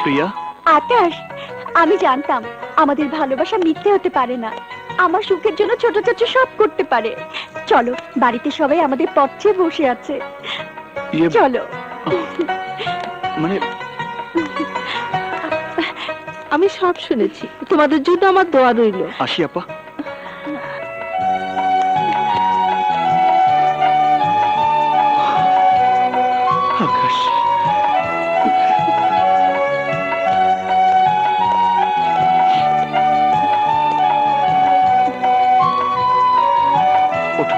প্রিয়া, আকাশ, আমি জানতাম আমাদের ভালোবাসা মিথ্যে হতে পারে না। আমার সুখের জন্য ছোট চাচু সব করতে পারে। চলো, বাড়িতে সবাই আমাদের পথে বসে আছে। চলো। মানে আমি সব শুনেছি, তোমাদের জন্য আমার দোয়া রইল। আসি আপা। আকাশ, ওঠো।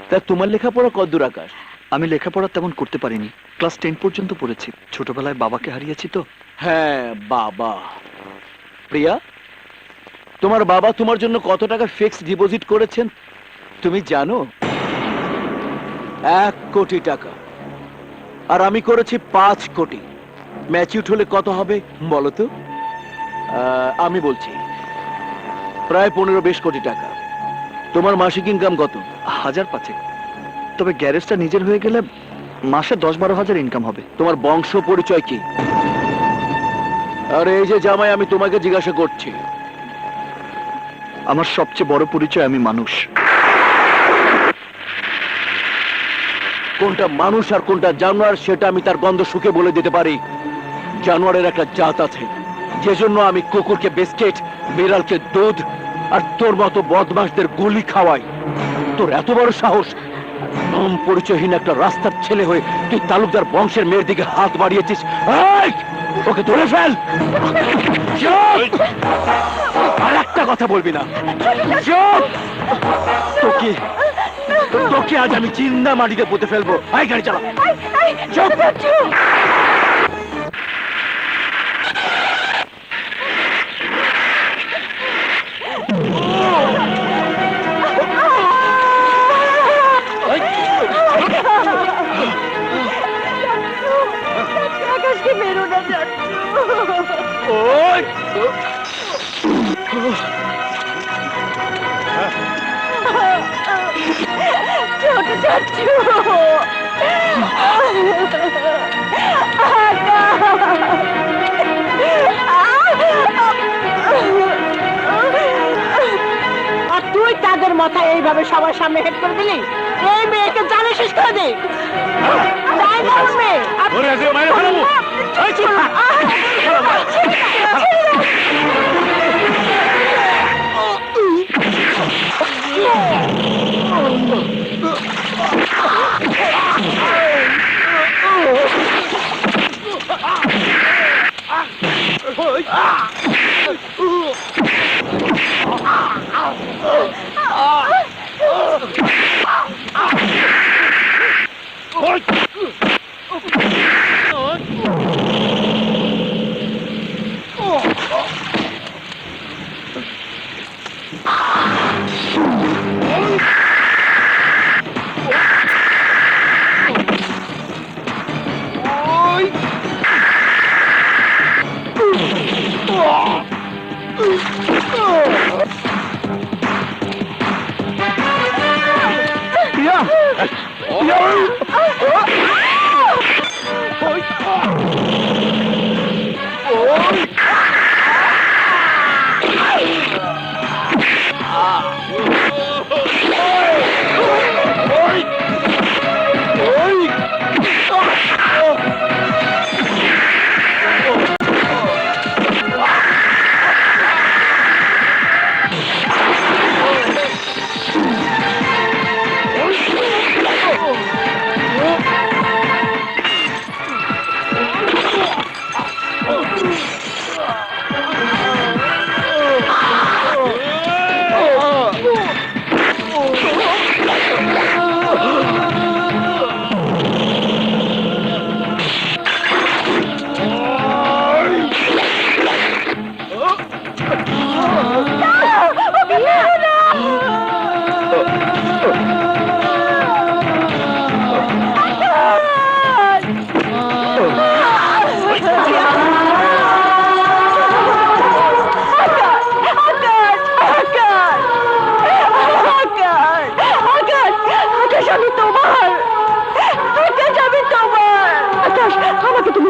তা তোমার লেখাপড়া কতদূর আকাশ? আমি লেখাপড়া তেমন করতে পারিনি, ক্লাস 10 পর্যন্ত পড়েছি। ছোটবেলায় বাবাকে হারিয়েছি তো। হ্যাঁ বাবা। প্রিয়া, তোমার বাবা তোমার জন্য কত টাকা ফিক্সড ডিপোজিট করেছেন তুমি জানো? 1 কোটি টাকা। আর আমি করেছি 5 কোটি। ম্যাচিউর হলে কত হবে বলো তো? আমি বলছি প্রায় 15-20 কোটি টাকা। তোমার মাসিক ইনকাম কত? 1000-5। তবে গ্যারেজটা নিজের হয়ে গেলে মাসে 10-12 হাজার ইনকাম হবে। তোমার বংশ পরিচয় কি? আর এই যে জামাই, আমি তোমাকে জিজ্ঞাসা করছি। আমার সবচেয়ে বড় পরিচয় আমি মানুষ। কোনটা মানুষ আর কোনটা জানোয়ার সেটা আমি তার গন্ধ শুকে বলে দিতে পারি। জানোয়ারের একটা জাত আছে, যে জন্য আমি কুকুরকে বিস্কিট, বিড়ালকে দুধ আর তোর মতো বদমাশদের গুলি খাওয়াই। তোর এত বড় সাহস, নাম পরিচয়হীন একটা রাস্তার ছেলে হয়ে তুই তালুকদার বংশের মেয়ের দিকে হাত বাড়িয়েছিস। এই, ওকে ধরে ফেল। চুপ! আর একটা কথা বলবি না। চুপ! তোকে তোকে আজ আমি জিন্দা মাটিতে পুঁতে ফেলবো। আয় গাড়ি চালা। চুপ! আকাশকে মেরো না চাচু। ওই! ছোট চাচু। আর তুই তাদের মাথায় এইভাবে সবার সামনে হেড করে দিলি? এই মেয়েকে জানে শেষ করে দে। তাই না মেয়ে?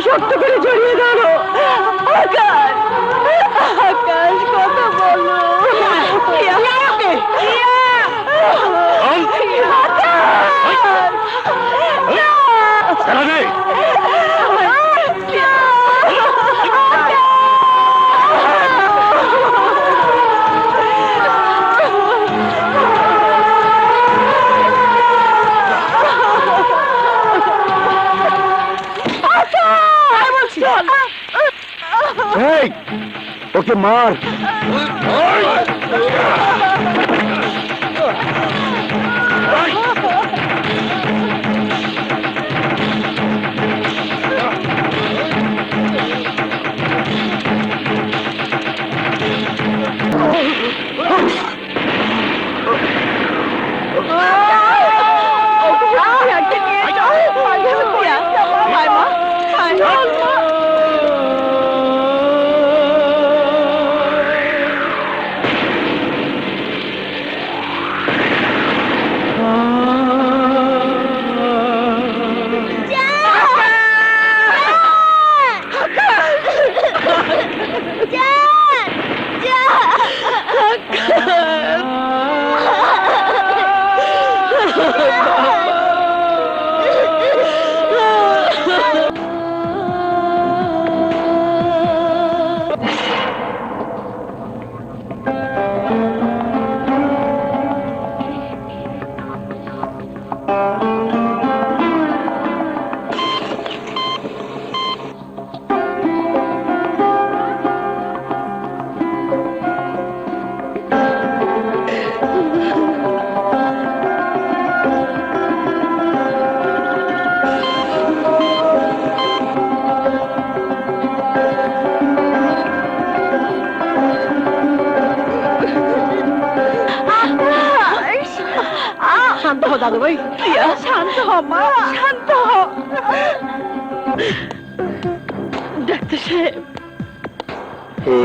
শক্ত করে জড়িয়ে ধরো। আকাশ, আকাশ কথা বলো। এই, ওকে মার। শান্ত হও দাদু ভাই, শান্ত হ মা, শান্ত হ। ডাক্তার সাহেব,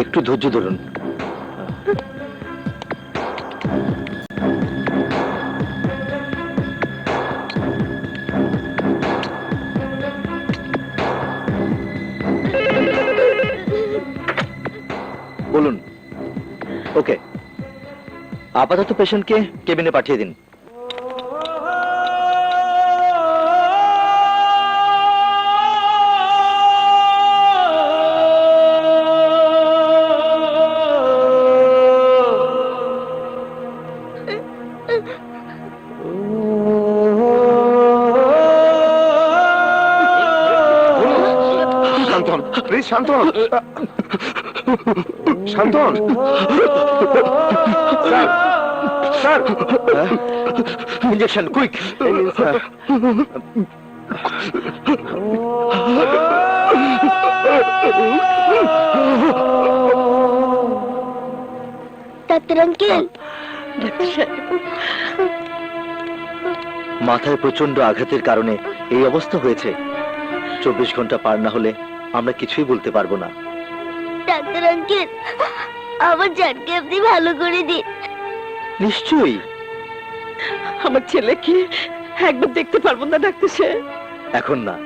একটু ধৈর্য ধরুন। বলুন। ওকে, আপাতত পেশেন্টকে কেবিনে পাঠিয়ে দিন। শান্ত হন, প্লিজ শান্ত হন, শান্ত হন। Sir, sir, injection quick. Sir. Doctor uncle, মাথায় প্রচন্ড আঘাতের কারণে এই অবস্থা হয়েছে। 24 ঘন্টা পার না হলে আমরা কিছুই বলতে পারবো না। ডাক্তার আঙ্কেল, আমার জানকে আপনি ভালো করে দিন। নিশ্চয়ই। আমার ছেলেকে একবার দেখতে পারবো না ডাক্তার সাহেব? এখন না।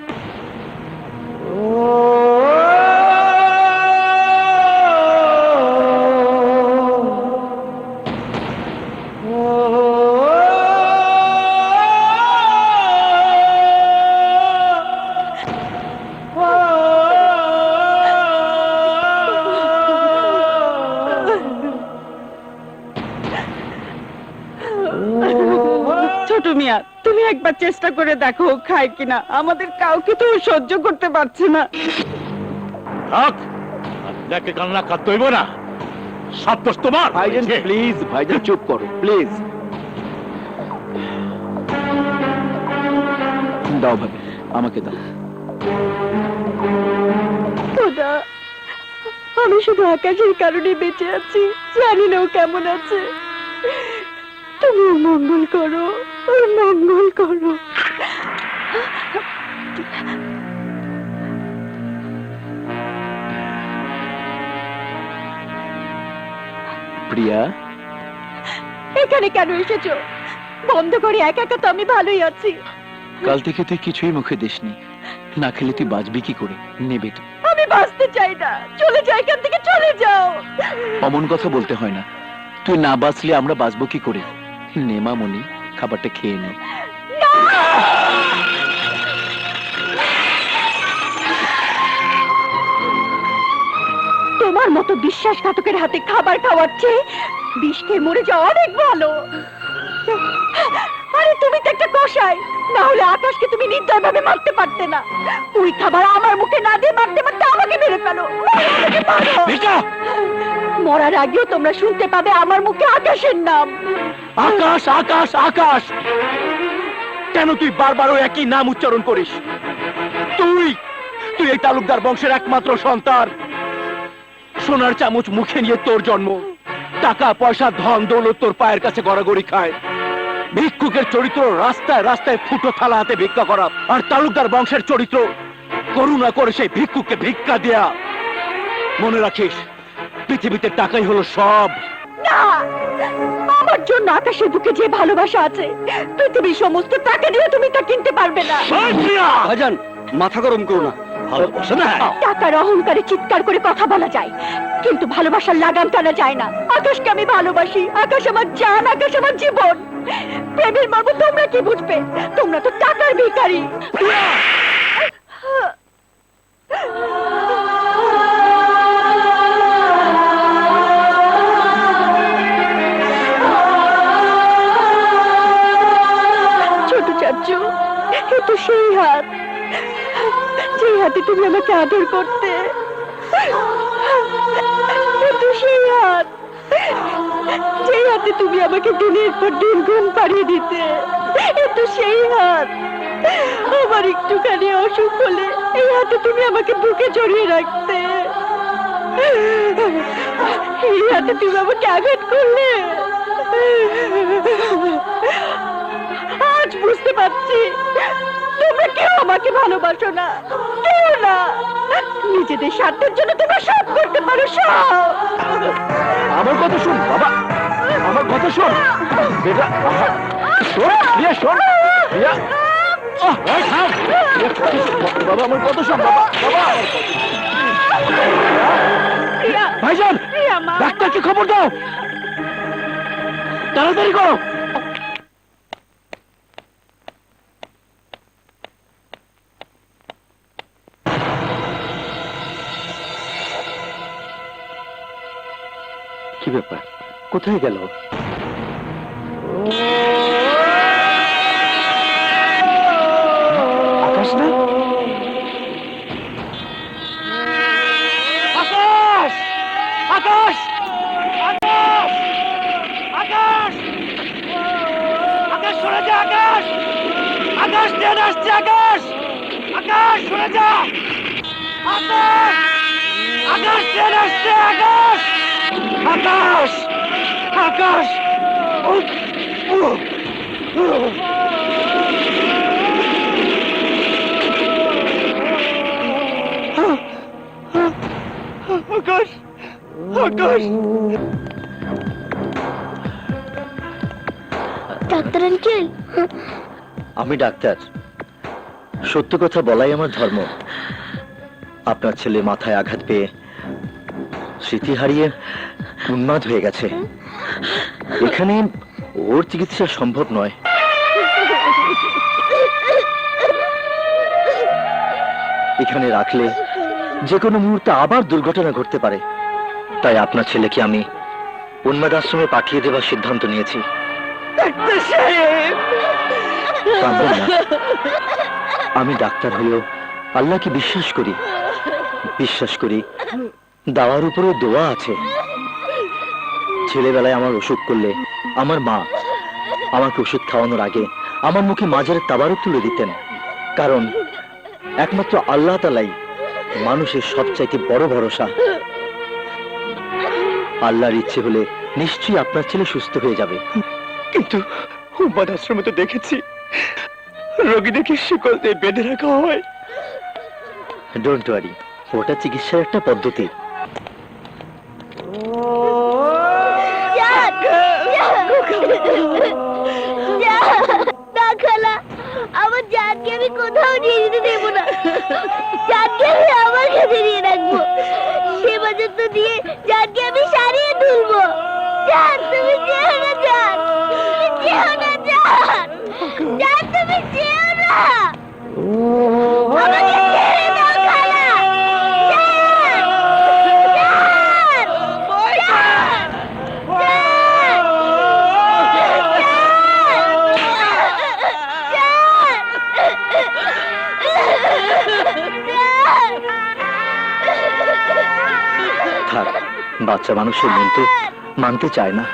ছোট মিয়া, তুমি একবার চেষ্টা করে দেখো খায় কিনা। আমাদের কাউকে তো ও সহ্য করতে পারছে না। থাক, আপনাকে কান্না কাঁদতে হইব না। সব দোষ তোমার। ভাইজান প্লিজ, ভাইজান চুপ করো প্লিজ। দাও ভাবি, আমাকে দাও। খোদা, আমি শুধু আকাশের কারণে বেঁচে আছি, জানি না ও কেমন আছে। তুমি ওর মঙ্গল করো, ওর মঙ্গল করো। প্রিয়া, এখানে কেন এসেছো? বন্ধ করে একা একা তো আমি ভালোই আছি। কাল থেকে তুই কিছুই মুখে দিসনি। না খেলে তুই বাঁচবি কি করে? নেবে তো। আমি বাঁচতে চাই না, চলে যাও এখান থেকে, চলে যাও। অমন কথা বলতে হয় না, তুই না বাঁচলে আমরা বাঁচবো কি করে? নে মামনি, খাবারটা খেয়ে নে। তোমার মতো বিশ্বাসঘাতকের হাতে খাবার খাওয়াচ্ছে বিষ খেয়ে মরে যাওয়া অনেক ভালো। আরে তুমি তো একটা কসাই, না হলে আকাশকে তুমি নির্দয় ভাবে মারতে পারতে না। ওই খাবার আমার মুখে না দিয়ে মারতে মারতে আমাকে মেরে ফেলো, আমাকে মারো। মরার আগেও তোমরা শুনতে পাবে আমার মুখে আকাশের নাম। আকাশ আকাশ আকাশ, কেন তুই বারবার ওই একই নাম উচ্চারণ করিস? তুই তুই এই তালুকদার বংশের একমাত্র সন্তান। সোনার চামচ মুখে নিয়ে তোর জন্ম, টাকা পয়সা ধন দৌলত তোর পায়ের কাছে গড়াগড়ি খায়। ভিক্ষুকের চরিত্র রাস্তায় রাস্তায় ফুটো থালা হাতে ভিক্ষা করা, আর তালুকদার বংশের চরিত্র করুণা করে সেই ভিক্ষুককে ভিক্ষা দেয়া। মনে রাখিস, পৃথিবীতে টাকাই হলো সব। না, আমার জন্য আকাশের বুকে যে ভালোবাসা আছে পৃথিবীর সমস্ত টাকা দিয়ে তুমি তা কিনতে পারবে না। ভাইজান, মাথা গরম করো না, ভালোবাসা না। টাকার অহংকারে চিৎকার করে কথা বলা যায়, কিন্তু ভালোবাসার লাগাম টানা যায় না। আকাশকে আমি ভালোবাসি, আকাশ আমার জান, আকাশ আমার জীবন। প্রেমের মর্ম তোমরা কি বুঝবে? তোমরা তো টাকার ভিখারি। ছোট চাচু, এ তো সেই হাত, যে হাতে তুমি আমাকে আদর করতে। এ তো সেই হাত, যে হাতে তুমি আমাকে দিনের পর দিন ঘুম পাড়িয়ে দিতে। এ তো সেই হাত, আমার একটুখানি অসুখ হলে এই হাতে তুমি আমাকে বুকে জড়িয়ে রাখতে। এই হাতে তুমি আমাকে আঘাত করলে। আজ বুঝতে পারছি তোমরা কেউ আমাকে ভালোবাসো না, কেউ না। নিজেদের স্বার্থের জন্য তোমরা সব করতে পারো, সব। আমার কথা শোন বাবা, আমার কথা শোন বেটা। শোন রিয়া, শোন রিয়া। বাবা আমার কথা শোন বাবা, বাবা। ভাইজান, ডাক্তারকে খবর দাও, তাড়াতাড়ি করো। কি ব্যাপার, কোথায় গেল? আকাশ না? আকাশ আকাশ আকাশ আকাশ আকাশ, সরে যা আকাশ, আকাশ ট্রেন আসছে, আকাশ আকাশ সরে যা, আকাশ আকাশ ট্রেন আসছে, আকাশ আকাশ আকাশ। আকাশ আকাশ। ডাক্তার আঙ্কেল, আমি ডাক্তার, সত্য কথা বলাই আমার ধর্ম। আপনার ছেলে মাথায় আঘাত পেয়ে স্মৃতি হারিয়ে উন্মাদ হয়ে গেছে। এখানে ওর চিকিৎসা সম্ভব নয়। এখানে রাখলে যে কোনো মুহূর্তে আবার দুর্ঘটনা ঘটতে পারে। তাই আপনার ছেলেকে আমি উন্মাদ আশ্রমে পাঠিয়ে দেওয়ার সিদ্ধান্ত নিয়েছি। কাঁদবেন না। আমি ডাক্তার হয়েও আল্লাহকে বিশ্বাস করি, বিশ্বাস করি দাওয়ার উপরে দোয়া আছে। ছেলেবেলায় আমার অসুখ করলে আমার মা আমাকে ওষুধ খাওয়ানোর আগে আমার মুখে মাজারের তাবারক তুলে দিতেন, কারণ একমাত্র আল্লাহ তাআলাই মানুষের সবচাইতে বড় ভরসা। আল্লাহর ইচ্ছে হলে নিশ্চয়ই আপনার ছেলে সুস্থ হয়ে যাবে। কিন্তু উন্মাদ আশ্রমে তো দেখেছি রোগীদেরকে শিকল দিয়ে বেঁধে রাখা হয়। ডোন্ট ওয়ারি, ওটা চিকিৎসার একটা পদ্ধতি। না খালা, আমার জান চাঁদকে আমি কোথাও নিয়ে যেতে দেবো না। চাঁদকে আমি আমার কাছে নিয়ে রাখবো। সেবা যত্ন দিয়ে চাঁদকে আমি সারিয়ে তুলবো। চাঁদ, তুমি যেও না চাঁদ, তুমি যেও না চাঁদ, চাঁদ তুমি যেও না। আমাকে ছেড়ে দাও খালা। চাঁদ, চাঁদ, থাক, বাচ্চা মানুষের মন তো মানতে চায় না।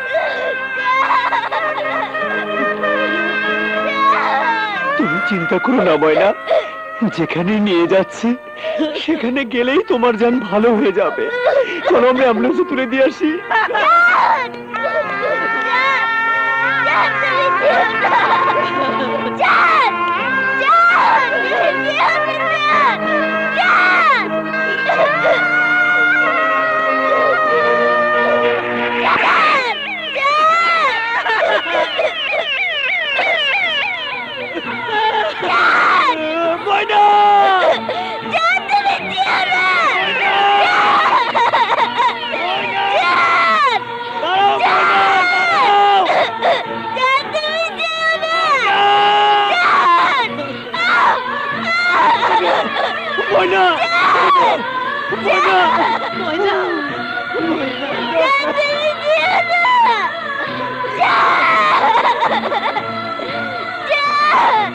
তুমি চিন্তা করো না ময়না, যেখানে নিয়ে যাচ্ছি সেখানে গেলেই তোমার জান ভালো হয়ে যাবে। চলো আমরা অ্যাম্বুলেন্সে তুলে দিয়ে আসি। ময়না, ময়না, ময়না, চাঁদ!